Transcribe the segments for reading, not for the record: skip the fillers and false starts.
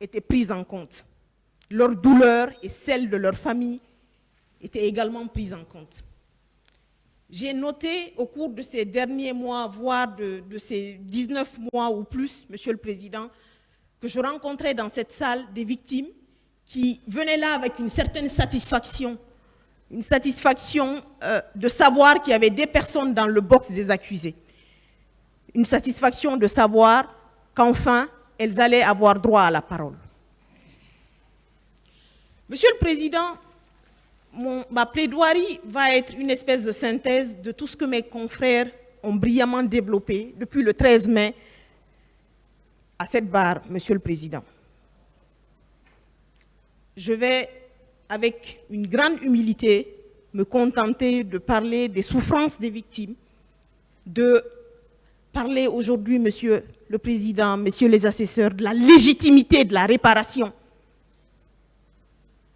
étaient prises en compte. Leur douleur et celle de leur famille étaient également prises en compte. J'ai noté au cours de ces derniers mois, voire de ces 19 mois ou plus, Monsieur le Président, que je rencontrais dans cette salle des victimes qui venaient là avec une certaine satisfaction de savoir qu'il y avait des personnes dans le box des accusés, une satisfaction de savoir qu'enfin, elles allaient avoir droit à la parole. Monsieur le Président, ma plaidoirie va être une espèce de synthèse de tout ce que mes confrères ont brillamment développé depuis le 13 mai à cette barre, Monsieur le Président. Je vais, avec une grande humilité, me contenter de parler des souffrances des victimes, de parler aujourd'hui, Monsieur le Président, Messieurs les assesseurs, de la légitimité de la réparation,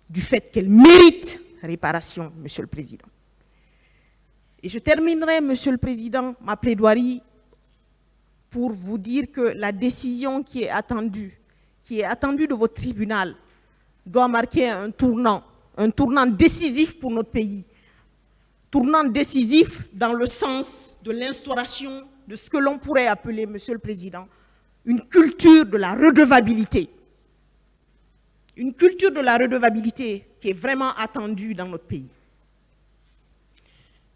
du fait qu'elle mérite réparation, Monsieur le Président. Et je terminerai, Monsieur le Président, ma plaidoirie pour vous dire que la décision qui est attendue de votre tribunal, doit marquer un tournant décisif pour notre pays, tournant décisif dans le sens de l'instauration de ce que l'on pourrait appeler, Monsieur le Président, une culture de la redevabilité. Une culture de la redevabilité qui est vraiment attendue dans notre pays.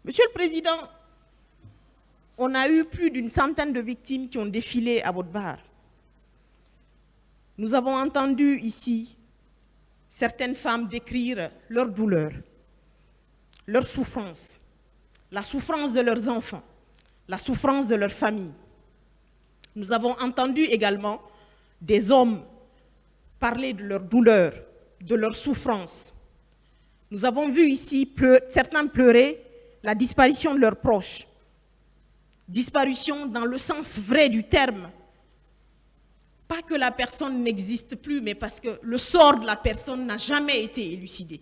Monsieur le Président, on a eu plus d'une centaine de victimes qui ont défilé à votre barre. Nous avons entendu ici certaines femmes décrire leur douleur, leur souffrance, la souffrance de leurs enfants, la souffrance de leur famille. Nous avons entendu également des hommes parler de leur douleur, de leur souffrance. Nous avons vu ici certains pleurer la disparition de leurs proches. Disparition dans le sens vrai du terme. Pas que la personne n'existe plus, mais parce que le sort de la personne n'a jamais été élucidé.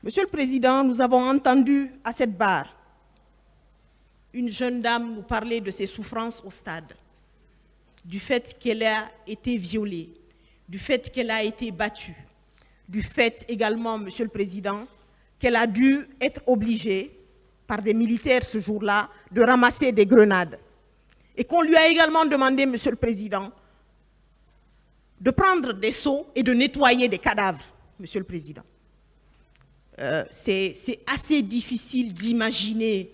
Monsieur le Président, nous avons entendu à cette barre une jeune dame nous parler de ses souffrances au stade, du fait qu'elle a été violée, du fait qu'elle a été battue, du fait également, Monsieur le Président, qu'elle a dû être obligée, par des militaires ce jour-là, de ramasser des grenades. Et qu'on lui a également demandé, Monsieur le Président, de prendre des seaux et de nettoyer des cadavres, Monsieur le Président. C'est assez difficile d'imaginer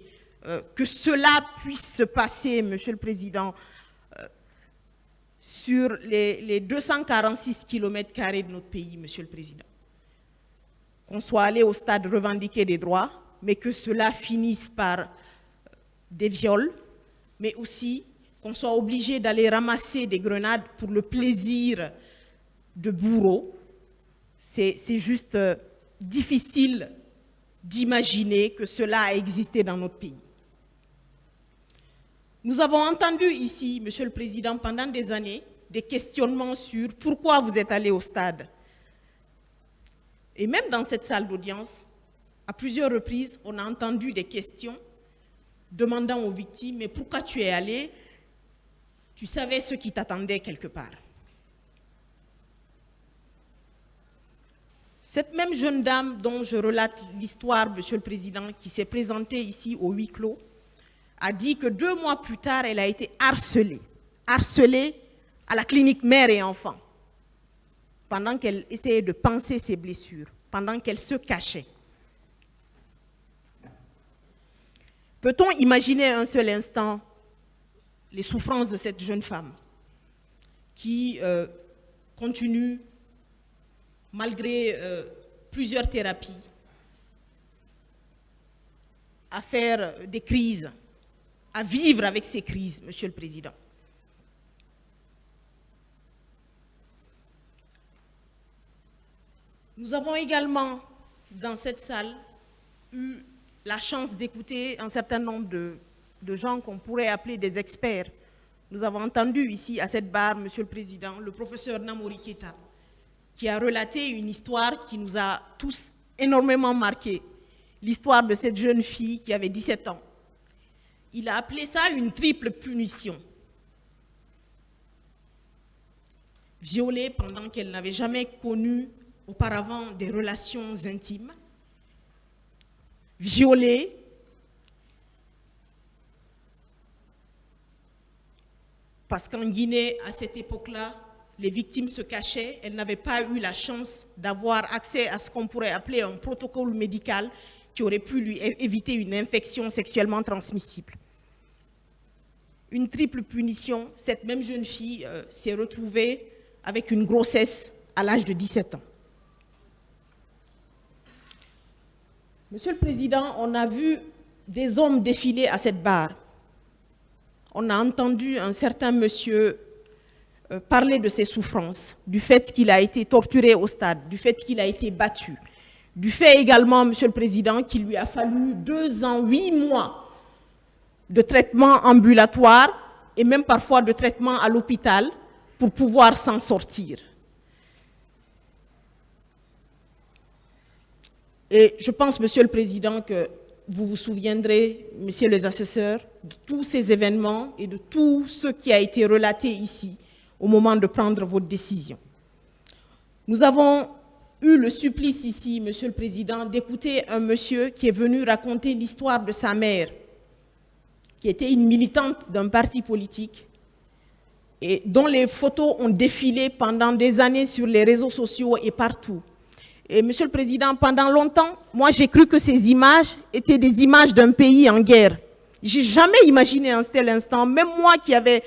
que cela puisse se passer, Monsieur le Président, sur les 246 km² de notre pays, Monsieur le Président. Qu'on soit allé au stade revendiquer des droits, mais que cela finisse par des viols, mais aussi qu'on soit obligé d'aller ramasser des grenades pour le plaisir de bourreaux. C'est juste difficile d'imaginer que cela a existé dans notre pays. Nous avons entendu ici, Monsieur le Président, pendant des années, des questionnements sur pourquoi vous êtes allé au stade. Et même dans cette salle d'audience, à plusieurs reprises, on a entendu des questions demandant aux victimes « Mais pourquoi tu es allé? Tu savais ce qui t'attendait quelque part. » Cette même jeune dame dont je relate l'histoire, Monsieur le Président, qui s'est présentée ici au huis clos, a dit que 2 mois plus tard, elle a été harcelée à la clinique mère et enfant, pendant qu'elle essayait de panser ses blessures, pendant qu'elle se cachait. Peut-on imaginer un seul instant les souffrances de cette jeune femme qui continue, malgré plusieurs thérapies, à faire des crises, à vivre avec ces crises, Monsieur le Président? Nous avons également, dans cette salle, eu la chance d'écouter un certain nombre de gens qu'on pourrait appeler des experts. Nous avons entendu ici, à cette barre, Monsieur le Président, le professeur Namouri Keita, qui a relaté une histoire qui nous a tous énormément marqués, l'histoire de cette jeune fille qui avait 17 ans. Il a appelé ça une triple punition. violée pendant qu'elle n'avait jamais connu auparavant des relations intimes, violée parce qu'en Guinée, à cette époque-là, les victimes se cachaient, elles n'avaient pas eu la chance d'avoir accès à ce qu'on pourrait appeler un protocole médical qui aurait pu lui éviter une infection sexuellement transmissible. Une triple punition, cette même jeune fille s'est retrouvée avec une grossesse à l'âge de 17 ans. Monsieur le Président, on a vu des hommes défiler à cette barre. On a entendu un certain monsieur parler de ses souffrances, du fait qu'il a été torturé au stade, du fait qu'il a été battu, du fait également, Monsieur le Président, qu'il lui a fallu 2 ans, 8 mois de traitement ambulatoire et même parfois de traitement à l'hôpital pour pouvoir s'en sortir. Et je pense, Monsieur le Président, que vous vous souviendrez, Messieurs les assesseurs, de tous ces événements et de tout ce qui a été relaté ici au moment de prendre votre décision. Nous avons eu le supplice ici, Monsieur le Président, d'écouter un monsieur qui est venu raconter l'histoire de sa mère, qui était une militante d'un parti politique et dont les photos ont défilé pendant des années sur les réseaux sociaux et partout. Et Monsieur le Président, pendant longtemps, moi j'ai cru que ces images étaient des images d'un pays en guerre. J'ai jamais imaginé un tel instant, même moi qui avais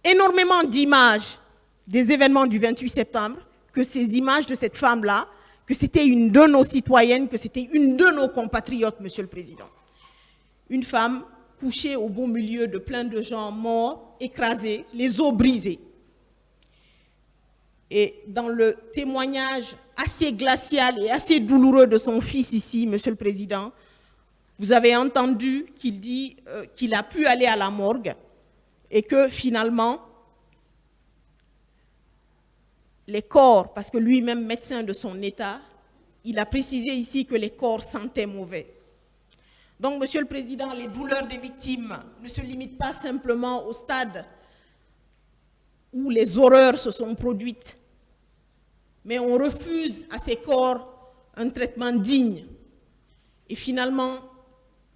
énormément d'images des événements du 28 septembre, que ces images de cette femme-là, que c'était une de nos citoyennes, que c'était une de nos compatriotes, Monsieur le Président. Une femme couchée au beau milieu de plein de gens morts, écrasés, les os brisés. Et dans le témoignage assez glacial et assez douloureux de son fils ici, Monsieur le Président, vous avez entendu qu'il dit qu'il a pu aller à la morgue et que finalement, les corps, parce que lui-même médecin de son état, il a précisé ici que les corps sentaient mauvais. Donc, Monsieur le Président, les douleurs des victimes ne se limitent pas simplement au stade où les horreurs se sont produites, mais on refuse à ces corps un traitement digne. Et finalement,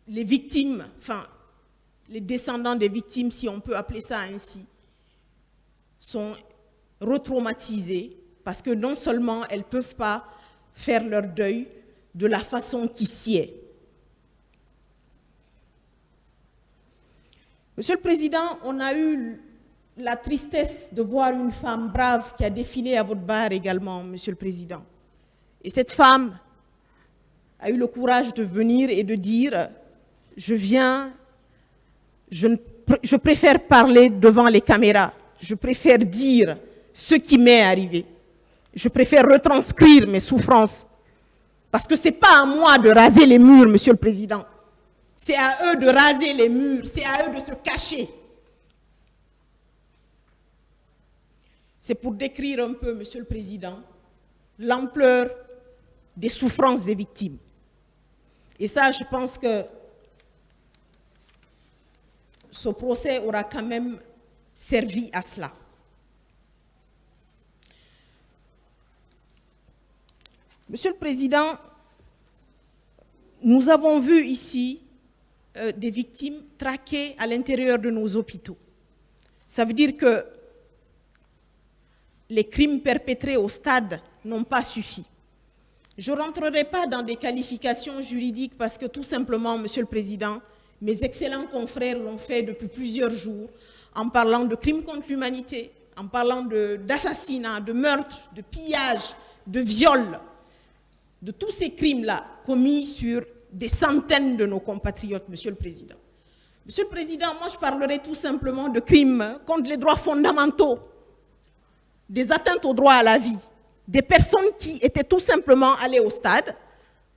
les victimes, enfin, les descendants des victimes, si on peut appeler ça ainsi, sont retraumatisés parce que non seulement elles ne peuvent pas faire leur deuil de la façon qui sied. Monsieur le Président, on a eu la tristesse de voir une femme brave qui a défilé à votre barre également, Monsieur le Président. Et cette femme a eu le courage de venir et de dire « Je préfère parler devant les caméras, je préfère dire ce qui m'est arrivé, je préfère retranscrire mes souffrances, parce que ce n'est pas à moi de raser les murs, Monsieur le Président. C'est à eux de raser les murs, c'est à eux de se cacher. » C'est pour décrire un peu, Monsieur le Président, l'ampleur des souffrances des victimes. Et ça, je pense que ce procès aura quand même servi à cela. Monsieur le Président, nous avons vu ici des victimes traquées à l'intérieur de nos hôpitaux. Ça veut dire que les crimes perpétrés au stade n'ont pas suffi. Je ne rentrerai pas dans des qualifications juridiques parce que tout simplement, Monsieur le Président, mes excellents confrères l'ont fait depuis plusieurs jours en parlant de crimes contre l'humanité, en parlant d'assassinat, de meurtre, de pillage, de viol, de tous ces crimes-là commis sur des centaines de nos compatriotes, Monsieur le Président. Monsieur le Président, moi je parlerai tout simplement de crimes contre les droits fondamentaux, des atteintes au droit à la vie, des personnes qui étaient tout simplement allées au stade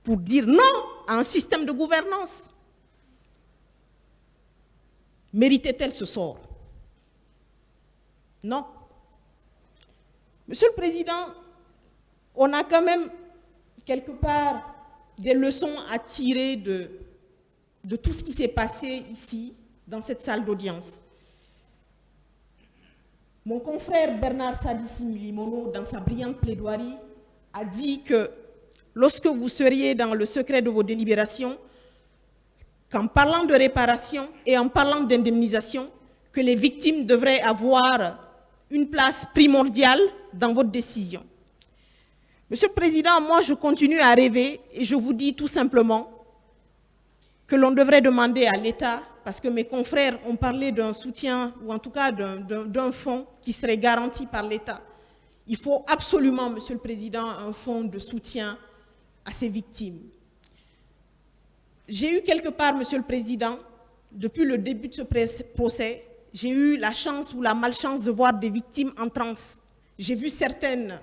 pour dire non à un système de gouvernance. Méritait-elle ce sort? Non. Monsieur le Président, on a quand même quelque part des leçons à tirer de tout ce qui s'est passé ici, dans cette salle d'audience. Mon confrère Bernard Sadissi Limono, dans sa brillante plaidoirie, a dit que lorsque vous seriez dans le secret de vos délibérations, qu'en parlant de réparation et en parlant d'indemnisation, que les victimes devraient avoir une place primordiale dans votre décision. Monsieur le Président, moi je continue à rêver et je vous dis tout simplement que l'on devrait demander à l'État, parce que mes confrères ont parlé d'un soutien, ou en tout cas d'un fonds qui serait garanti par l'État. Il faut absolument, Monsieur le Président, un fonds de soutien à ces victimes. J'ai eu quelque part, Monsieur le Président, depuis le début de ce procès, j'ai eu la chance ou la malchance de voir des victimes en transe. J'ai vu certaines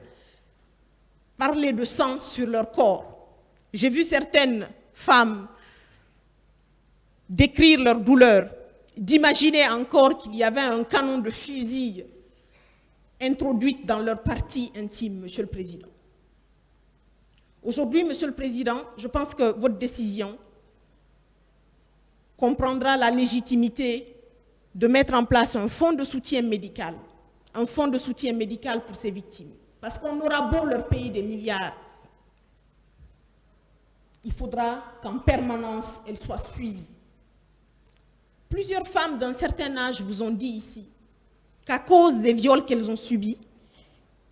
parler de sang sur leur corps. J'ai vu certaines femmes décrire leur douleur, d'imaginer encore qu'il y avait un canon de fusil introduit dans leur partie intime, Monsieur le Président. Aujourd'hui, Monsieur le Président, je pense que votre décision comprendra la légitimité de mettre en place un fonds de soutien médical, pour ces victimes. Parce qu'on aura beau leur payer des milliards, il faudra qu'en permanence, elles soient suivies. Plusieurs femmes d'un certain âge vous ont dit ici qu'à cause des viols qu'elles ont subis,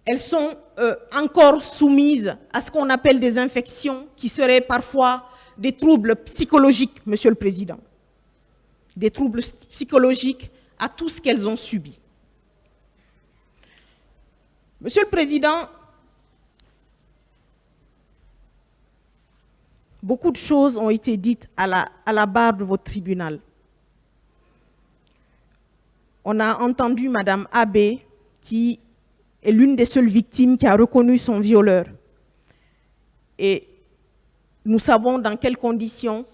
elles sont encore soumises à ce qu'on appelle des infections qui seraient parfois des troubles psychologiques, Monsieur le Président. Des troubles psychologiques à tout ce qu'elles ont subi. Monsieur le Président, beaucoup de choses ont été dites à la barre de votre tribunal. On a entendu Madame Abbé, qui est l'une des seules victimes qui a reconnu son violeur. Et nous savons dans quelles conditions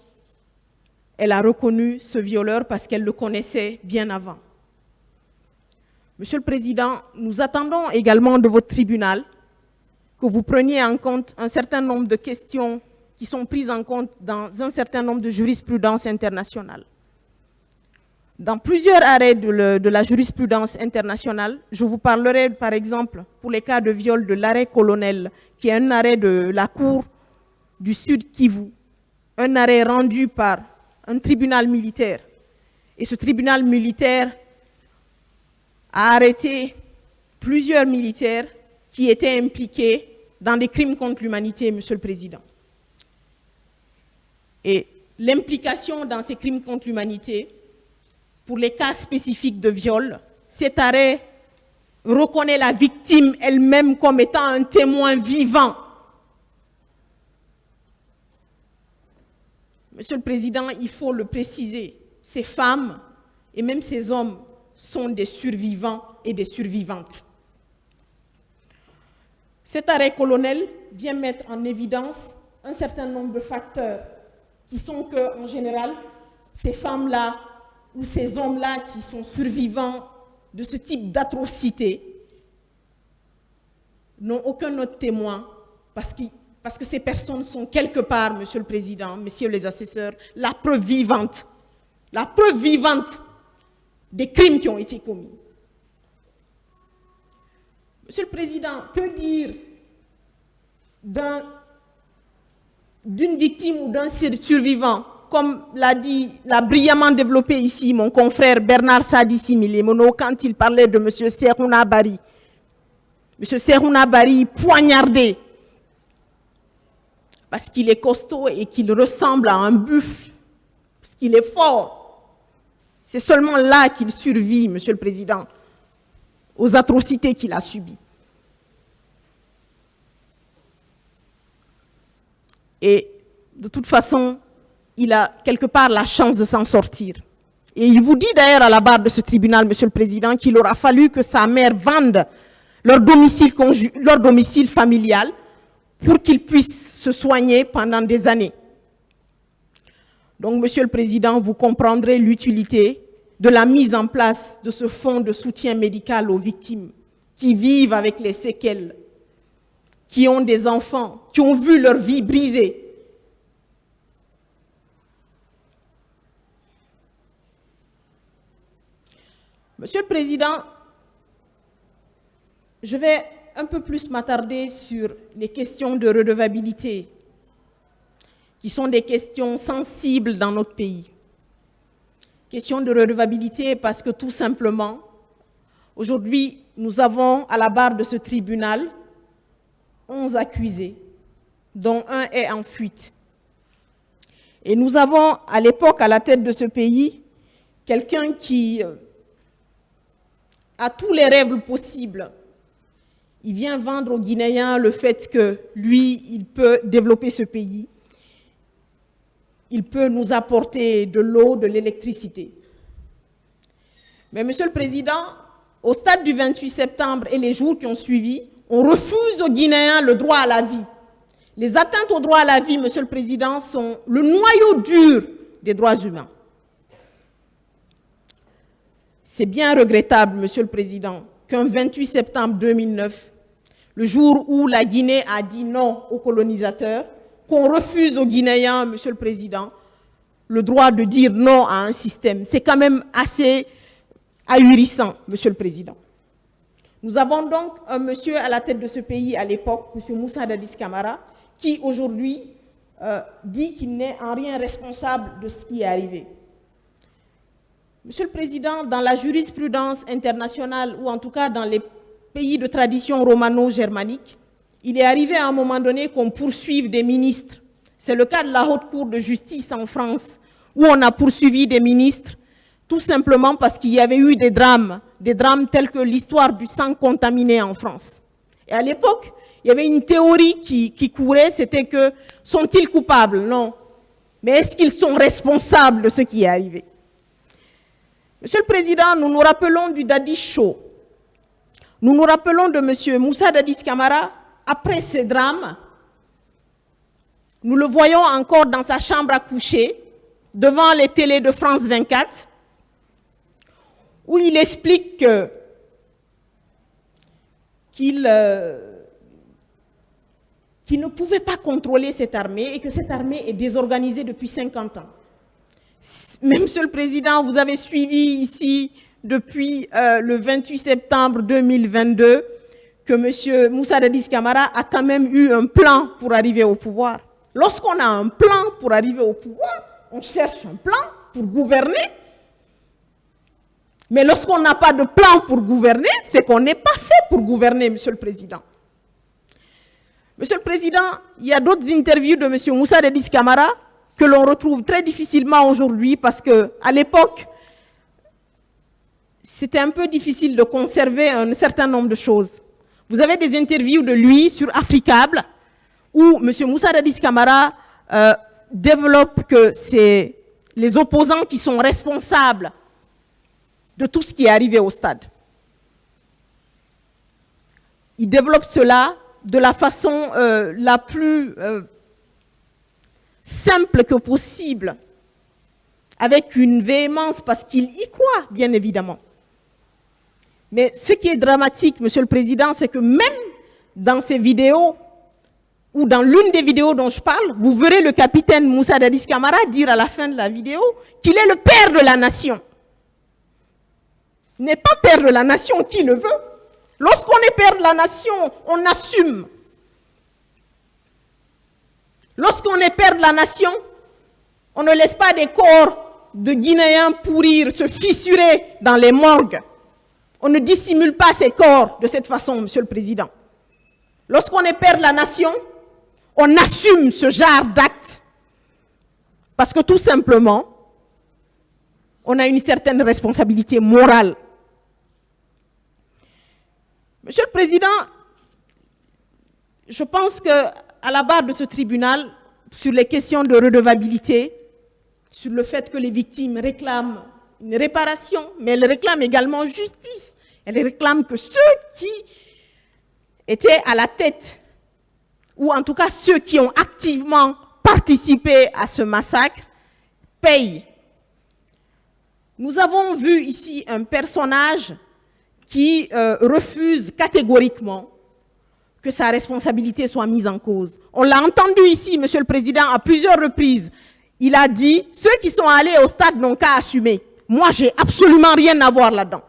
elle a reconnu ce violeur parce qu'elle le connaissait bien avant. Monsieur le Président, nous attendons également de votre tribunal que vous preniez en compte un certain nombre de questions qui sont prises en compte dans un certain nombre de jurisprudences internationales. Dans plusieurs arrêts de la jurisprudence internationale, je vous parlerai par exemple pour les cas de viol de l'arrêt Colonel, qui est un arrêt de la Cour du Sud Kivu, un arrêt rendu par un tribunal militaire. Et ce tribunal militaire a arrêté plusieurs militaires qui étaient impliqués dans des crimes contre l'humanité, Monsieur le Président. Et l'implication dans ces crimes contre l'humanité, pour les cas spécifiques de viol, cet arrêt reconnaît la victime elle-même comme étant un témoin vivant. Monsieur le Président, il faut le préciser, ces femmes et même ces hommes sont des survivants et des survivantes. Cet arrêt Colonel vient mettre en évidence un certain nombre de facteurs qui sont que, en général, ces femmes-là ou ces hommes-là qui sont survivants de ce type d'atrocité n'ont aucun autre témoin parce que ces personnes sont quelque part, Monsieur le Président, Messieurs les assesseurs, la preuve vivante des crimes qui ont été commis. Monsieur le Président, que dire d'une victime ou d'un survivant, comme l'a brillamment développé ici mon confrère Bernard Sadissi Limono quand il parlait de M. Serouna Bari. M. Serouna Bari poignardé parce qu'il est costaud et qu'il ressemble à un buffle, parce qu'il est fort. C'est seulement là qu'il survit, Monsieur le Président, aux atrocités qu'il a subies. Et de toute façon, il a quelque part la chance de s'en sortir. Et il vous dit d'ailleurs à la barre de ce tribunal, Monsieur le Président, qu'il aura fallu que sa mère vende leur domicile familial pour qu'il puisse se soigner pendant des années. Donc, Monsieur le Président, vous comprendrez l'utilité de la mise en place de ce fonds de soutien médical aux victimes qui vivent avec les séquelles, qui ont des enfants, qui ont vu leur vie brisée. Monsieur le Président, Je vais un peu plus m'attarder sur les questions de redevabilité, qui sont des questions sensibles dans notre pays. Question de redevabilité parce que tout simplement, aujourd'hui, nous avons à la barre de ce tribunal 11 accusés, dont un est en fuite. Et nous avons à l'époque à la tête de ce pays quelqu'un qui a tous les rêves possibles. Il vient vendre aux Guinéens le fait que lui, il peut développer ce pays. Il peut nous apporter de l'eau, de l'électricité. Mais Monsieur le Président, au stade du 28 septembre et les jours qui ont suivi, on refuse aux Guinéens le droit à la vie. Les atteintes au droit à la vie, Monsieur le Président, sont le noyau dur des droits humains. C'est bien regrettable, Monsieur le Président, qu'un 28 septembre 2009, le jour où la Guinée a dit non aux colonisateurs, qu'on refuse aux Guinéens, Monsieur le Président, le droit de dire non à un système. C'est quand même assez ahurissant, Monsieur le Président. Nous avons donc un monsieur à la tête de ce pays à l'époque, Monsieur Moussa Dadis Camara, qui aujourd'hui dit qu'il n'est en rien responsable de ce qui est arrivé. Monsieur le Président, dans la jurisprudence internationale, ou en tout cas dans les pays de tradition romano-germanique, il est arrivé à un moment donné qu'on poursuive des ministres. C'est le cas de la Haute Cour de justice en France, où on a poursuivi des ministres, tout simplement parce qu'il y avait eu des drames tels que l'histoire du sang contaminé en France. Et à l'époque, il y avait une théorie qui courait, c'était que, sont-ils coupables? Non. Mais est-ce qu'ils sont responsables de ce qui est arrivé? Monsieur le Président, nous nous rappelons du Dadis Show. Nous nous rappelons de M. Moussa Dadis Camara, après ces drames. Nous le voyons encore dans sa chambre à coucher, devant les télés de France 24, où il explique qu'il ne pouvait pas contrôler cette armée et que cette armée est désorganisée depuis 50 ans. Mais, Monsieur le Président, vous avez suivi ici, depuis le 28 septembre 2022, que M. Moussa Dadis Camara a quand même eu un plan pour arriver au pouvoir. Lorsqu'on a un plan pour arriver au pouvoir, on cherche un plan pour gouverner. Mais lorsqu'on n'a pas de plan pour gouverner, c'est qu'on n'est pas fait pour gouverner, Monsieur le Président. Monsieur le Président, il y a d'autres interviews de M. Moussa Dadis Camara que l'on retrouve très difficilement aujourd'hui parce qu'à l'époque, c'était un peu difficile de conserver un certain nombre de choses. Vous avez des interviews de lui sur Africable où M. Moussa Dadis Camara développe que c'est les opposants qui sont responsables de tout ce qui est arrivé au stade. Il développe cela de la façon la plus simple que possible, avec une véhémence, parce qu'il y croit, bien évidemment. Mais ce qui est dramatique, Monsieur le Président, c'est que même dans ces vidéos, ou dans l'une des vidéos dont je parle, vous verrez le capitaine Moussa Dadis Camara dire à la fin de la vidéo qu'il est le père de la nation. Il n'est pas père de la nation qui le veut. Lorsqu'on est père de la nation, on assume. Lorsqu'on est père de la nation, on ne laisse pas des corps de Guinéens pourrir, se fissurer dans les morgues. On ne dissimule pas ces corps de cette façon, Monsieur le Président. Lorsqu'on est père de la nation, on assume ce genre d'acte. Parce que tout simplement, on a une certaine responsabilité morale. Monsieur le Président, je pense qu'à la barre de ce tribunal, sur les questions de redevabilité, sur le fait que les victimes réclament une réparation, mais elles réclament également justice. Elles réclament que ceux qui étaient à la tête, ou en tout cas ceux qui ont activement participé à ce massacre, payent. Nous avons vu ici un personnage qui refuse catégoriquement que sa responsabilité soit mise en cause. On l'a entendu ici, Monsieur le Président, à plusieurs reprises. Il a dit, ceux qui sont allés au stade n'ont qu'à assumer. Moi, j'ai absolument rien à voir là-dedans.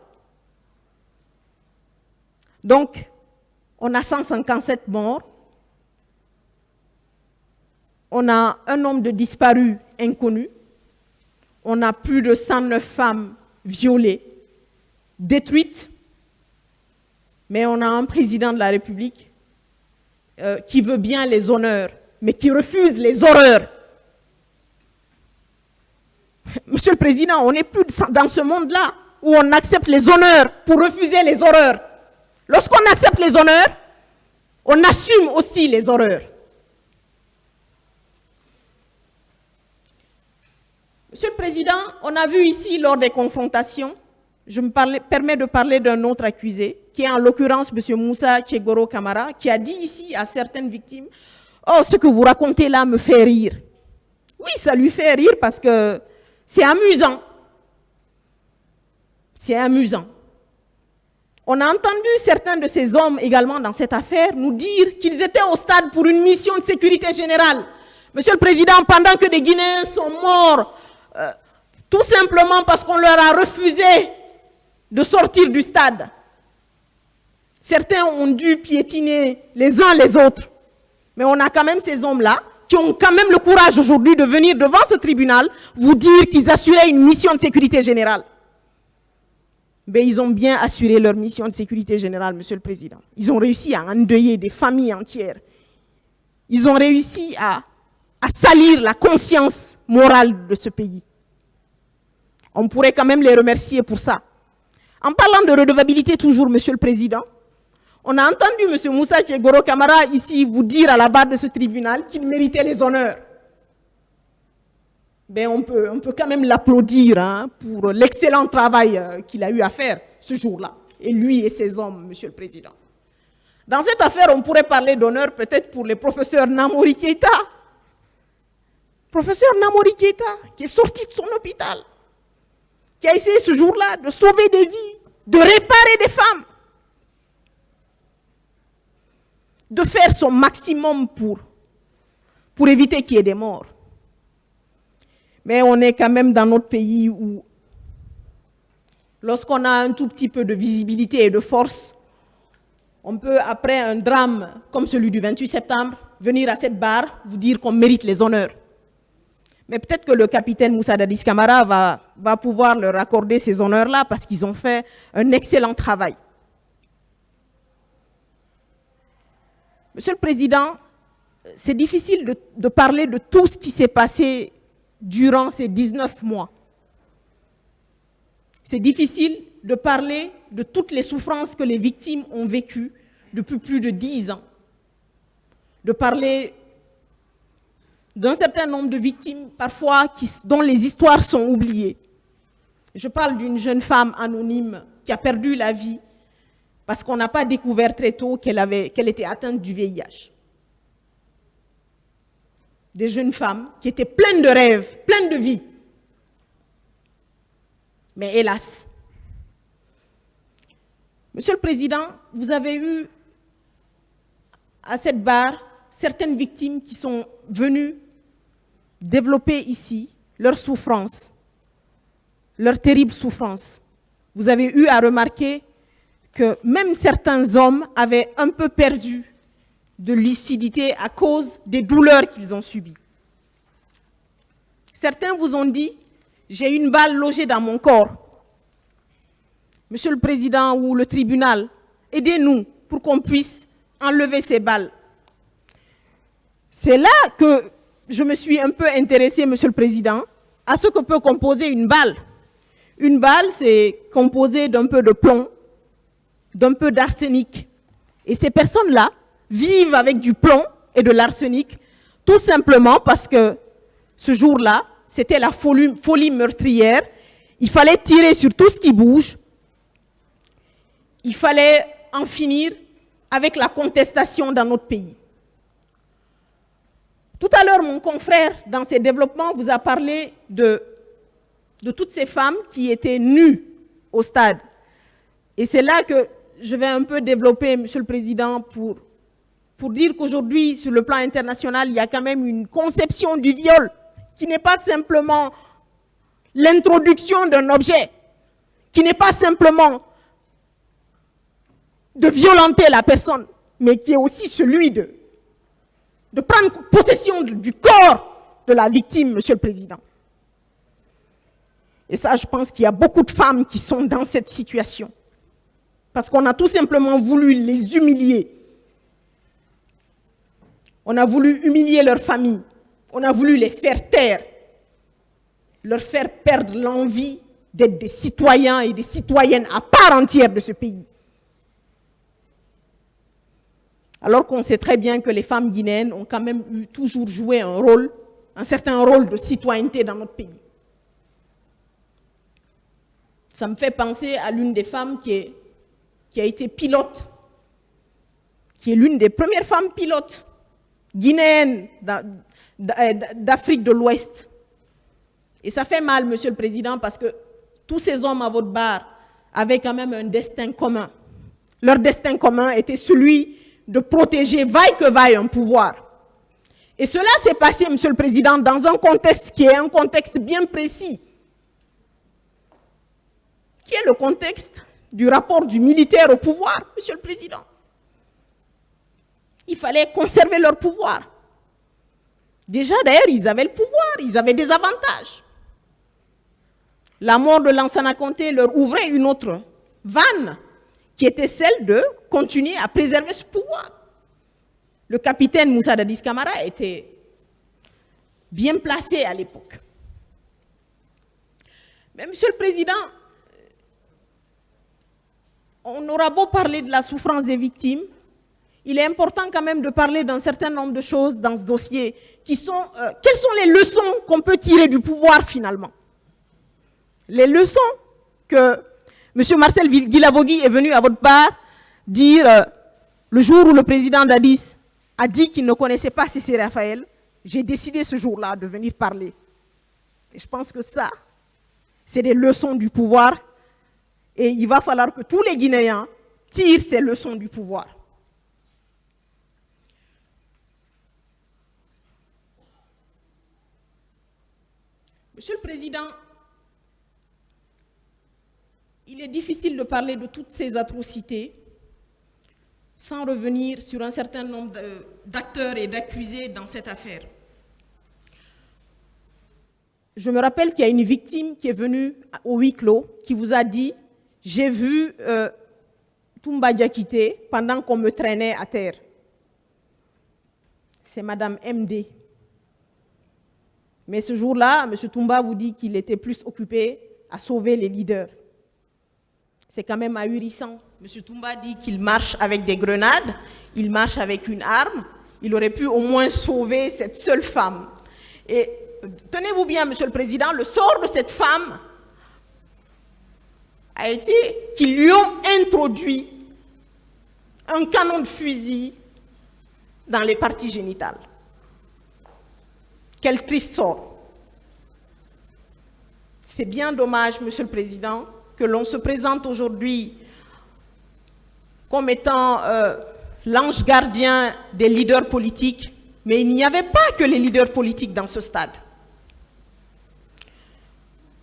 Donc, On a 157 morts. On a un nombre de disparus inconnus. On a plus de 109 femmes violées, détruites. Mais on a un président de la République qui veut bien les honneurs, mais qui refuse les horreurs. Monsieur le Président, on n'est plus dans ce monde-là où on accepte les honneurs pour refuser les horreurs. Lorsqu'on accepte les honneurs, on assume aussi les horreurs. Monsieur le Président, on a vu ici lors des confrontations, je me permets de parler d'un autre accusé, qui est en l'occurrence M. Moussa Tchegoro Kamara, qui a dit ici à certaines victimes « Oh, ce que vous racontez là me fait rire. » Oui, ça lui fait rire parce que c'est amusant. C'est amusant. On a entendu certains de ces hommes également dans cette affaire nous dire qu'ils étaient au stade pour une mission de sécurité générale. Monsieur le Président, pendant que des Guinéens sont morts, tout simplement parce qu'on leur a refusé de sortir du stade. Certains ont dû piétiner les uns les autres. Mais on a quand même ces hommes-là qui ont quand même le courage aujourd'hui de venir devant ce tribunal vous dire qu'ils assuraient une mission de sécurité générale. Mais ils ont bien assuré leur mission de sécurité générale, Monsieur le Président. Ils ont réussi à endeuiller des familles entières. Ils ont réussi à salir la conscience morale de ce pays. On pourrait quand même les remercier pour ça. En parlant de redevabilité toujours, Monsieur le Président, on a entendu M. Moussa Tchegoro Kamara ici vous dire à la barre de ce tribunal qu'il méritait les honneurs. Ben on peut quand même l'applaudir pour l'excellent travail qu'il a eu à faire ce jour-là, et lui et ses hommes, Monsieur le Président. Dans cette affaire, on pourrait parler d'honneur peut-être pour le professeur Namori Keïta. Professeur Namori Keïta, qui est sorti de son hôpital, qui a essayé ce jour-là de sauver des vies, de réparer des femmes, de faire son maximum pour éviter qu'il y ait des morts. Mais on est quand même dans notre pays où, lorsqu'on a un tout petit peu de visibilité et de force, on peut, après un drame comme celui du 28 septembre, venir à cette barre, vous dire qu'on mérite les honneurs. Mais peut-être que le capitaine Moussa Dadis Camara va pouvoir leur accorder ces honneurs-là parce qu'ils ont fait un excellent travail. Monsieur le Président, c'est difficile de parler de tout ce qui s'est passé durant ces 19 mois. C'est difficile de parler de toutes les souffrances que les victimes ont vécues depuis plus de 10 ans. De parler d'un certain nombre de victimes, parfois, dont les histoires sont oubliées. Je parle d'une jeune femme anonyme qui a perdu la vie parce qu'on n'a pas découvert très tôt qu'elle était atteinte du VIH. Des jeunes femmes qui étaient pleines de rêves, pleines de vie. Mais hélas. Monsieur le Président, vous avez eu à cette barre certaines victimes qui sont venues développer ici leur souffrance, leur terrible souffrance. Vous avez eu à remarquer que même certains hommes avaient un peu perdu de lucidité à cause des douleurs qu'ils ont subies. Certains vous ont dit « j'ai une balle logée dans mon corps ». Monsieur le Président ou le tribunal, aidez-nous pour qu'on puisse enlever ces balles. C'est là que je me suis un peu intéressée, Monsieur le Président, à ce que peut composer une balle. Une balle, c'est composé d'un peu de plomb, d'un peu d'arsenic. Et ces personnes-là vivent avec du plomb et de l'arsenic, tout simplement parce que ce jour-là, c'était la folie meurtrière. Il fallait tirer sur tout ce qui bouge. Il fallait en finir avec la contestation dans notre pays. Tout à l'heure, mon confrère, dans ses développements, vous a parlé de toutes ces femmes qui étaient nues au stade. Et c'est là que je vais un peu développer, Monsieur le Président, pour dire qu'aujourd'hui, sur le plan international, il y a quand même une conception du viol qui n'est pas simplement l'introduction d'un objet, qui n'est pas simplement de violenter la personne, mais qui est aussi celui de prendre possession du corps de la victime, Monsieur le Président. Et ça, je pense qu'il y a beaucoup de femmes qui sont dans cette situation. Parce qu'on a tout simplement voulu les humilier. On a voulu humilier leur famille. On a voulu les faire taire. Leur faire perdre l'envie d'être des citoyens et des citoyennes à part entière de ce pays. Alors qu'on sait très bien que les femmes guinéennes ont quand même toujours joué un certain rôle de citoyenneté dans notre pays. Ça me fait penser à l'une des femmes qui a été pilote, qui est l'une des premières femmes pilotes guinéennes d'Afrique de l'Ouest. Et ça fait mal, Monsieur le Président, parce que tous ces hommes à votre barre avaient quand même un destin commun. Leur destin commun était celui de protéger, vaille que vaille, un pouvoir. Et cela s'est passé, Monsieur le Président, dans un contexte qui est un contexte bien précis, qui est le contexte du rapport du militaire au pouvoir, Monsieur le Président. Il fallait conserver leur pouvoir. Déjà, d'ailleurs, ils avaient le pouvoir, ils avaient des avantages. La mort de Lansana Conté leur ouvrait une autre vanne, qui était celle de continuer à préserver ce pouvoir. Le capitaine Moussa Dadis Camara était bien placé à l'époque. Mais Monsieur le Président, on aura beau parler de la souffrance des victimes, il est important quand même de parler d'un certain nombre de choses dans ce dossier, quelles sont les leçons qu'on peut tirer du pouvoir finalement. Les leçons que M. Marcel Guilavogui est venu à votre bar dire le jour où le président Dadis a dit qu'il ne connaissait pas Cissé Raphaël, j'ai décidé ce jour-là de venir parler. Et je pense que ça, c'est des leçons du pouvoir et il va falloir que tous les Guinéens tirent ces leçons du pouvoir. Monsieur le Président, il est difficile de parler de toutes ces atrocités sans revenir sur un certain nombre d'acteurs et d'accusés dans cette affaire. Je me rappelle qu'il y a une victime qui est venue au huis clos, qui vous a dit « J'ai vu Toumba Diakité pendant qu'on me traînait à terre ». C'est Madame MD. Mais ce jour-là, M. Toumba vous dit qu'il était plus occupé à sauver les leaders. C'est quand même ahurissant. M. Toumba dit qu'il marche avec des grenades, il marche avec une arme. Il aurait pu au moins sauver cette seule femme. Et tenez-vous bien, Monsieur le Président, le sort de cette femme a été qu'ils lui ont introduit un canon de fusil dans les parties génitales. Quel triste sort. C'est bien dommage, Monsieur le Président, que l'on se présente aujourd'hui comme étant l'ange gardien des leaders politiques, mais il n'y avait pas que les leaders politiques dans ce stade.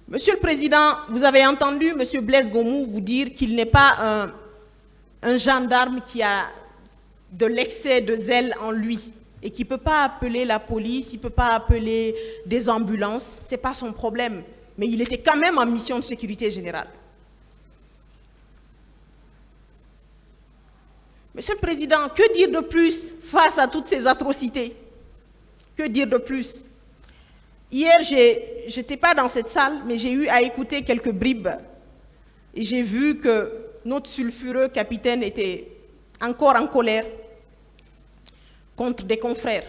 Monsieur le Président, vous avez entendu M. Blaise Gomou vous dire qu'il n'est pas un gendarme qui a de l'excès de zèle en lui et qui ne peut pas appeler la police, il ne peut pas appeler des ambulances, ce n'est pas son problème. Mais il était quand même en mission de sécurité générale. Monsieur le Président, que dire de plus face à toutes ces atrocités? Que dire de plus? Hier, je n'étais pas dans cette salle, mais j'ai eu à écouter quelques bribes. Et j'ai vu que notre sulfureux capitaine était encore en colère contre des confrères.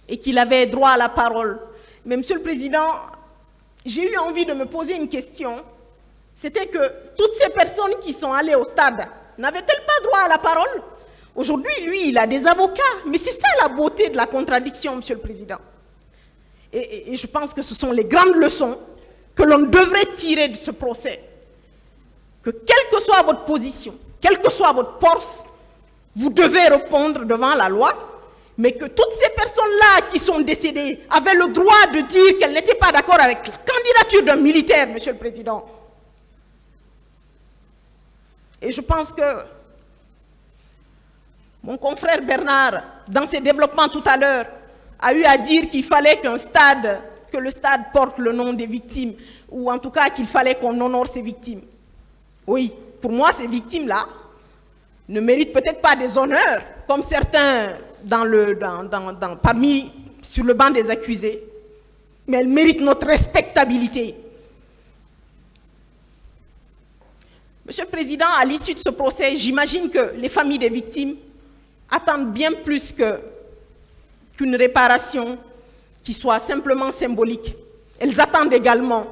Et qu'il avait droit à la parole. Mais Monsieur le Président, j'ai eu envie de me poser une question. C'était que toutes ces personnes qui sont allées au stade, n'avait-elle pas droit à la parole? Aujourd'hui, lui, il a des avocats. Mais c'est ça la beauté de la contradiction, Monsieur le Président. Et je pense que ce sont les grandes leçons que l'on devrait tirer de ce procès. Que quelle que soit votre position, quelle que soit votre force, vous devez répondre devant la loi, mais que toutes ces personnes-là qui sont décédées avaient le droit de dire qu'elles n'étaient pas d'accord avec la candidature d'un militaire, Monsieur le Président. Et je pense que Mon confrère Bernard, dans ses développements tout à l'heure, a eu à dire qu'il fallait que le stade porte le nom des victimes, ou en tout cas qu'il fallait qu'on honore ces victimes. Oui, pour moi, ces victimes-là ne méritent peut-être pas des honneurs, comme certains sur le banc des accusés, mais elles méritent notre respectabilité. Monsieur le Président, à l'issue de ce procès, j'imagine que les familles des victimes attendent bien plus qu'une réparation qui soit simplement symbolique. Elles attendent également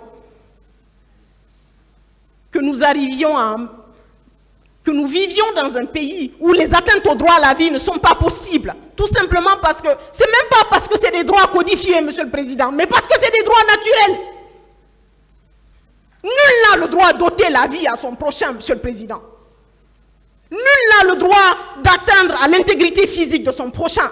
que nous vivions dans un pays où les atteintes au droit à la vie ne sont pas possibles. Tout simplement parce que, c'est même pas parce que c'est des droits codifiés, Monsieur le Président, mais parce que c'est des droits naturels. Nul n'a le droit d'ôter la vie à son prochain, Monsieur le Président. Nul n'a le droit d'atteindre à l'intégrité physique de son prochain.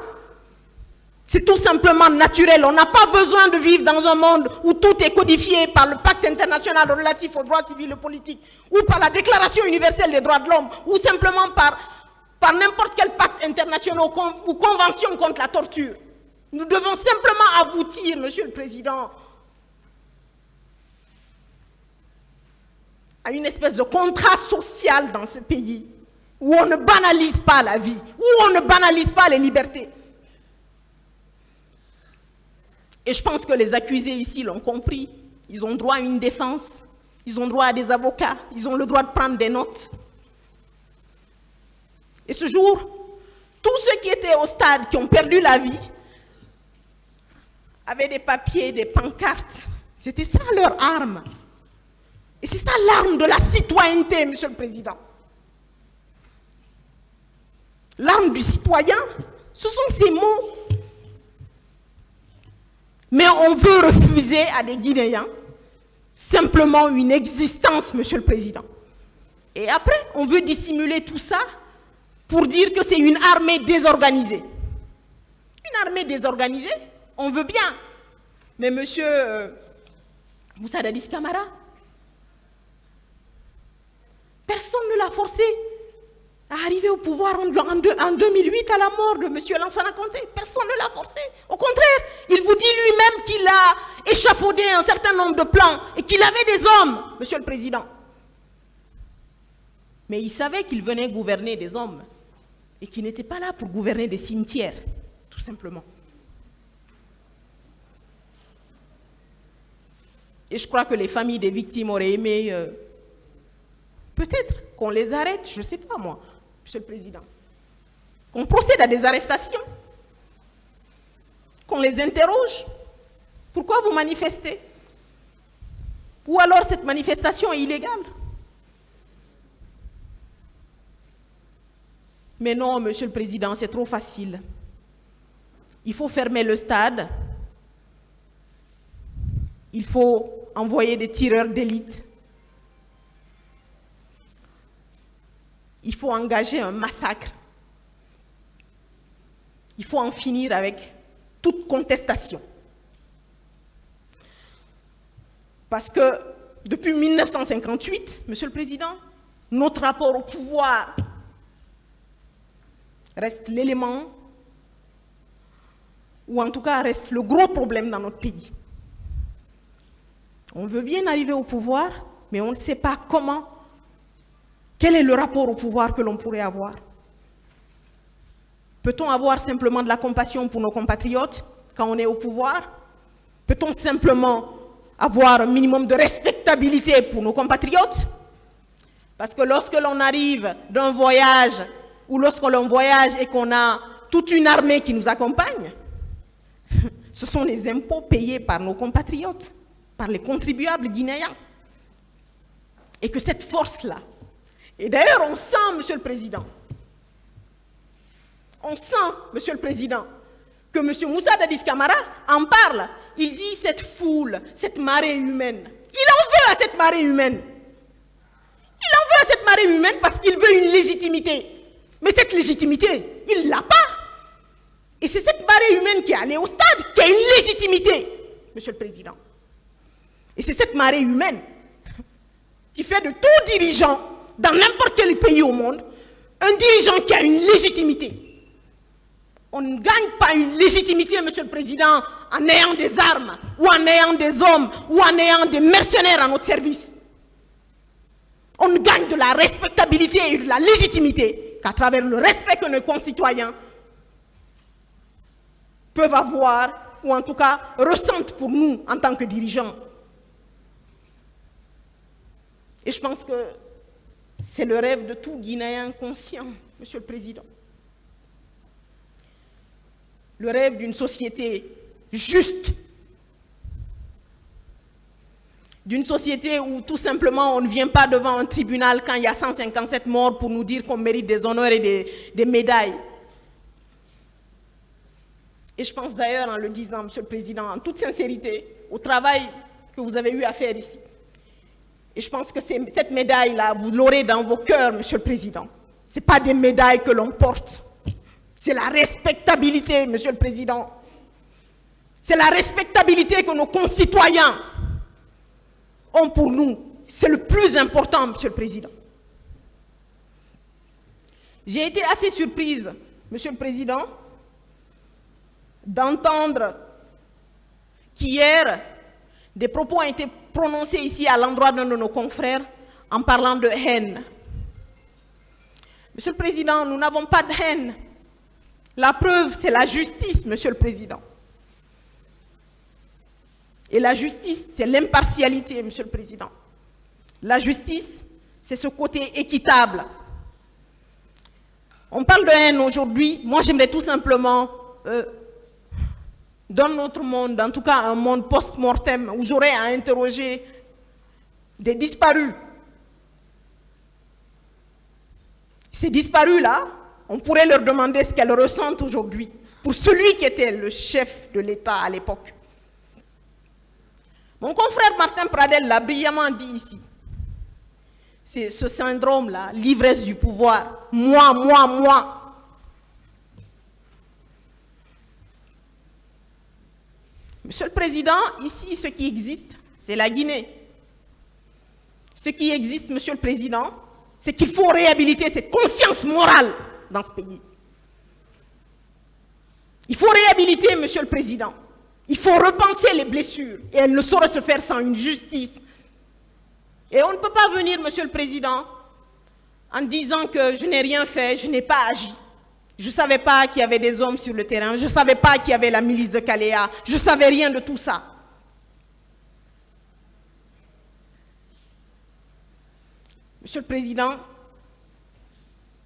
C'est tout simplement naturel. On n'a pas besoin de vivre dans un monde où tout est codifié par le pacte international relatif aux droits civils et politiques, ou par la Déclaration universelle des droits de l'homme, ou simplement par n'importe quel pacte international ou convention contre la torture. Nous devons simplement aboutir, Monsieur le Président, à une espèce de contrat social dans ce pays, où on ne banalise pas la vie, où on ne banalise pas les libertés. Et je pense que les accusés ici l'ont compris. Ils ont droit à une défense, ils ont droit à des avocats, ils ont le droit de prendre des notes. Et ce jour, tous ceux qui étaient au stade, qui ont perdu la vie, avaient des papiers, des pancartes. C'était ça leur arme. Et c'est ça l'arme de la citoyenneté, Monsieur le Président. L'arme du citoyen, ce sont ces mots. Mais on veut refuser à des Guinéens simplement une existence, Monsieur le Président. Et après, on veut dissimuler tout ça pour dire que c'est une armée désorganisée. Une armée désorganisée, on veut bien. Mais Monsieur Moussa Dadis Camara, personne ne l'a forcé à arriver au pouvoir en 2008 à la mort de M. Lansana Conté. Personne ne l'a forcé. Au contraire, il vous dit lui-même qu'il a échafaudé un certain nombre de plans et qu'il avait des hommes, Monsieur le Président. Mais il savait qu'il venait gouverner des hommes et qu'il n'était pas là pour gouverner des cimetières, tout simplement. Et je crois que les familles des victimes auraient aimé peut-être qu'on les arrête, je ne sais pas moi, Monsieur le Président, qu'on procède à des arrestations, qu'on les interroge. Pourquoi vous manifestez? Ou alors cette manifestation est illégale? Mais non, Monsieur le Président, c'est trop facile. Il faut fermer le stade. Il faut envoyer des tireurs d'élite. Il faut engager un massacre. Il faut en finir avec toute contestation. Parce que depuis 1958, Monsieur le Président, notre rapport au pouvoir reste l'élément, ou en tout cas reste le gros problème dans notre pays. On veut bien arriver au pouvoir, mais on ne sait pas comment. Quel est le rapport au pouvoir que l'on pourrait avoir? Peut-on avoir simplement de la compassion pour nos compatriotes quand on est au pouvoir? Peut-on simplement avoir un minimum de respectabilité pour nos compatriotes? Parce que lorsque l'on arrive d'un voyage, ou lorsque l'on voyage et qu'on a toute une armée qui nous accompagne, ce sont les impôts payés par nos compatriotes, par les contribuables guinéens. Et que cette force-là, et d'ailleurs, on sent, Monsieur le Président, que M. Moussa Dadis Camara en parle. Il dit cette foule, cette marée humaine. Il en veut à cette marée humaine. Il en veut à cette marée humaine parce qu'il veut une légitimité. Mais cette légitimité, il ne l'a pas. Et c'est cette marée humaine qui est allée au stade qui a une légitimité, Monsieur le Président. Et c'est cette marée humaine qui fait de tout dirigeant dans n'importe quel pays au monde, un dirigeant qui a une légitimité. On ne gagne pas une légitimité, Monsieur le Président, en ayant des armes, ou en ayant des hommes, ou en ayant des mercenaires à notre service. On ne gagne de la respectabilité et de la légitimité qu'à travers le respect que nos concitoyens peuvent avoir, ou en tout cas ressentent pour nous en tant que dirigeants. Et je pense que c'est le rêve de tout Guinéen conscient, Monsieur le Président. Le rêve d'une société juste, d'une société où tout simplement on ne vient pas devant un tribunal quand il y a 157 morts pour nous dire qu'on mérite des honneurs et des médailles. Et je pense d'ailleurs, en le disant, Monsieur le Président, en toute sincérité, au travail que vous avez eu à faire ici. Et je pense que cette médaille-là, vous l'aurez dans vos cœurs, Monsieur le Président. Ce n'est pas des médailles que l'on porte. C'est la respectabilité, Monsieur le Président. C'est la respectabilité que nos concitoyens ont pour nous. C'est le plus important, Monsieur le Président. J'ai été assez surprise, Monsieur le Président, d'entendre qu'hier, des propos ont été prononcés ici à l'endroit d'un de nos confrères en parlant de haine. Monsieur le Président, nous n'avons pas de haine. La preuve, c'est la justice, Monsieur le Président. Et la justice, c'est l'impartialité, Monsieur le Président. La justice, c'est ce côté équitable. On parle de haine aujourd'hui. Moi, j'aimerais tout simplement, dans notre monde, en tout cas un monde post-mortem, où j'aurais à interroger des disparus. Ces disparus-là, on pourrait leur demander ce qu'elles ressentent aujourd'hui pour celui qui était le chef de l'État à l'époque. Mon confrère Martin Pradel l'a brillamment dit ici. C'est ce syndrome-là, l'ivresse du pouvoir. Moi, moi, moi. Monsieur le Président, ici, ce qui existe, c'est la Guinée. Ce qui existe, Monsieur le Président, c'est qu'il faut réhabiliter cette conscience morale dans ce pays. Il faut réhabiliter, Monsieur le Président. Il faut repenser les blessures et elles ne sauraient se faire sans une justice. Et on ne peut pas venir, Monsieur le Président, en disant que je n'ai rien fait, je n'ai pas agi. Je ne savais pas qu'il y avait des hommes sur le terrain, je ne savais pas qu'il y avait la milice de Kaléa, je ne savais rien de tout ça. Monsieur le Président,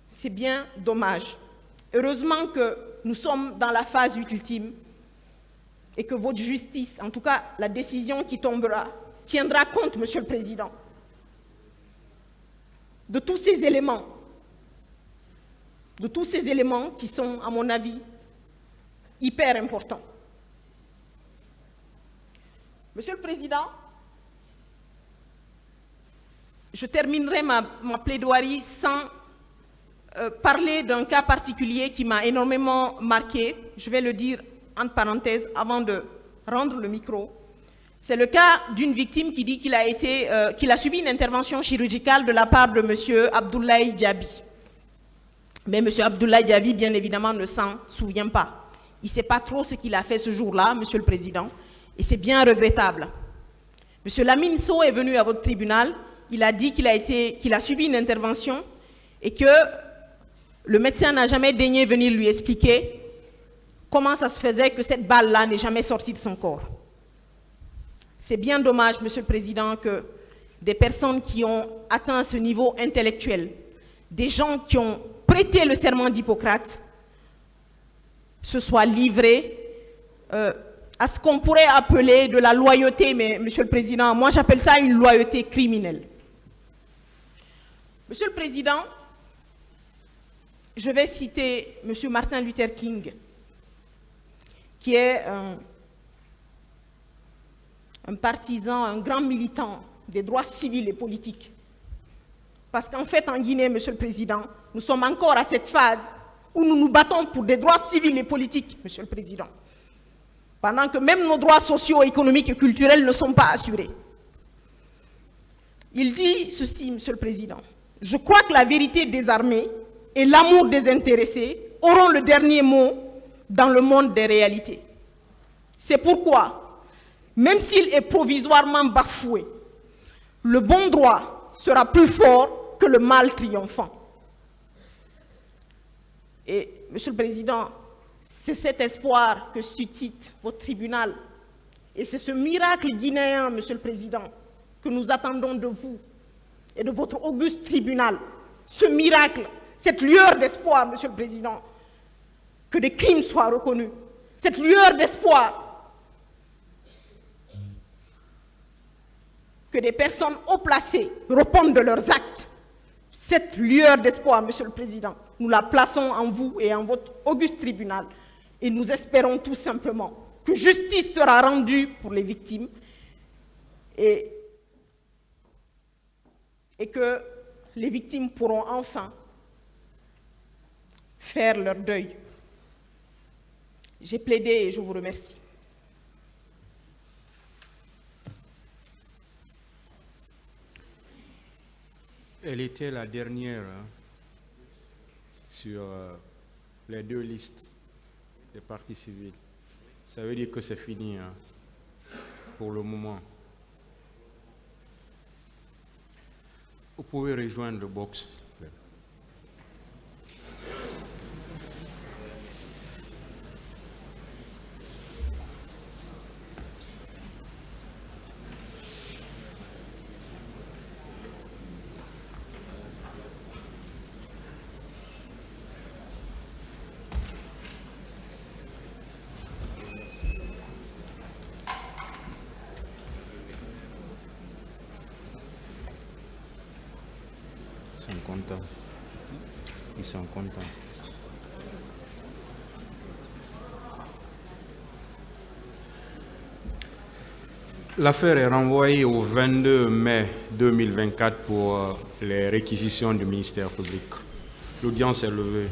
c'est bien dommage. Heureusement que nous sommes dans la phase ultime et que votre justice, en tout cas la décision qui tombera, tiendra compte, Monsieur le Président, de tous ces éléments qui sont, à mon avis, hyper importants. Monsieur le Président, je terminerai ma plaidoirie sans parler d'un cas particulier qui m'a énormément marqué. Je vais le dire entre parenthèses avant de rendre le micro. C'est le cas d'une victime qui dit qu'il a subi une intervention chirurgicale de la part de M. Abdoulaye Diaby. Mais M. Abdoulaye Diaby, bien évidemment, ne s'en souvient pas. Il ne sait pas trop ce qu'il a fait ce jour-là, Monsieur le Président, et c'est bien regrettable. M. Lamine Sow est venu à votre tribunal, il a dit qu'il a subi une intervention et que le médecin n'a jamais daigné venir lui expliquer comment ça se faisait que cette balle-là n'est jamais sortie de son corps. C'est bien dommage, Monsieur le Président, que des personnes qui ont atteint ce niveau intellectuel, des gens qui ont prêté le serment d'Hippocrate, se soient livrés à ce qu'on pourrait appeler de la loyauté, mais Monsieur le Président, moi j'appelle ça une loyauté criminelle. Monsieur le Président, je vais citer Monsieur Martin Luther King, qui est un partisan, un grand militant des droits civils et politiques. Parce qu'en fait, en Guinée, Monsieur le Président, nous sommes encore à cette phase où nous nous battons pour des droits civils et politiques, Monsieur le Président. Pendant que même nos droits sociaux, économiques et culturels ne sont pas assurés. Il dit ceci, Monsieur le Président. Je crois que la vérité des armées et l'amour des intéressés auront le dernier mot dans le monde des réalités. C'est pourquoi, même s'il est provisoirement bafoué, le bon droit sera plus fort que le mal triomphant. Et, Monsieur le Président, c'est cet espoir que suscite votre tribunal. Et c'est ce miracle guinéen, Monsieur le Président, que nous attendons de vous et de votre auguste tribunal. Ce miracle, cette lueur d'espoir, Monsieur le Président, que des crimes soient reconnus. Cette lueur d'espoir que des personnes haut placées répondent de leurs actes. Cette lueur d'espoir, Monsieur le Président, nous la plaçons en vous et en votre auguste tribunal. Et nous espérons tout simplement que justice sera rendue pour les victimes et que les victimes pourront enfin faire leur deuil. J'ai plaidé et je vous remercie. Elle était la dernière sur les deux listes des partis civils. Ça veut dire que c'est fini pour le moment. Vous pouvez rejoindre le box. Ils sont contents. L'affaire est renvoyée au 22 mai 2024 pour les réquisitions du ministère public. L'audience est levée.